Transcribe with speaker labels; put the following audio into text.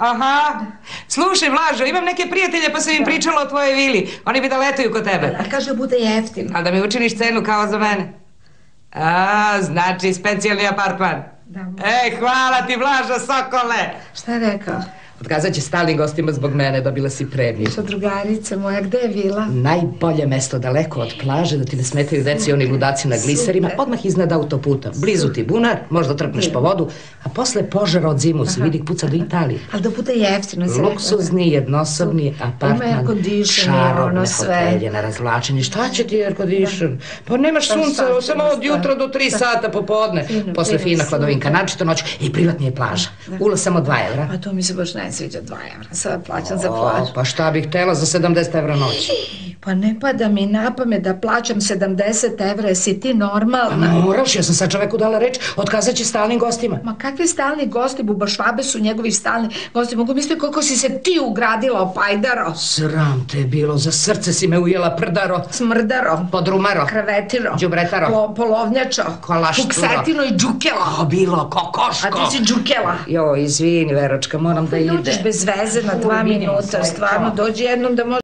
Speaker 1: Aha. Slušaj, Vlažo, imam neke prijatelje pa sam im pričala o tvojoj vili. Oni bi da letuju kod tebe.
Speaker 2: A kaže bude jeftino.
Speaker 1: A da mi učiniš cenu kao za mene? A, znači specijalni apartman. Hvala ti, Vlažo, sokole.
Speaker 2: Šta je rekao?
Speaker 1: Otkazat će stalnim gostima zbog mene, dobila si premiju.
Speaker 2: Što, drugarice moja, gde je vila?
Speaker 1: Najbolje mesto, daleko od plaže, da ti ne smetaju deci oni ludaci na gliserima, odmah iznad autoputa. Blizu ti bunar, možda trpneš po vodu, a posle požara od zimu se vidi puca do Italije.
Speaker 2: Ali da bude jeftino.
Speaker 1: Luksuzni, jednosobni apartman, čarobne fotelje na razvlačenje. Šta će ti air condition? Pa nemaš sunca, samo od jutra do 3 sata popodne. Posle fina hladovinka, naročito noć. I privatni je plaža. Ulaz samo 2 evra.
Speaker 2: Pa to mi se baš ne sviđa 2 evra. Sada plaćam za plažu.
Speaker 1: Pa šta bih htela za 70 evra noć?
Speaker 2: Pa ne pada mi na pamet da plaćam 70 evra, jesi ti normalna?
Speaker 1: Moraš, ja sam sad čoveku dala reč, otkazat će stalnim gostima.
Speaker 2: Ma kakvi stalni gosti, bubašvabe su njegovi stalni gosti. Mogu misliti koliko si se ti ugradila o pajdaro.
Speaker 1: Sram te bilo, za srce si me ujela prdaro.
Speaker 2: Smrdaro.
Speaker 1: Podrumaro.
Speaker 2: Krevetiro.
Speaker 1: Đubretaro.
Speaker 2: Polovnjačo.
Speaker 1: Kolašturo.
Speaker 2: Puksetino i džukela.
Speaker 1: Ko bilo, kokoško.
Speaker 2: A ti si džukela.
Speaker 1: Jo, izvini, Veročka, moram da idem.
Speaker 2: Dođeš bez veze na 2 minuta, stvarno, dođi jednom da može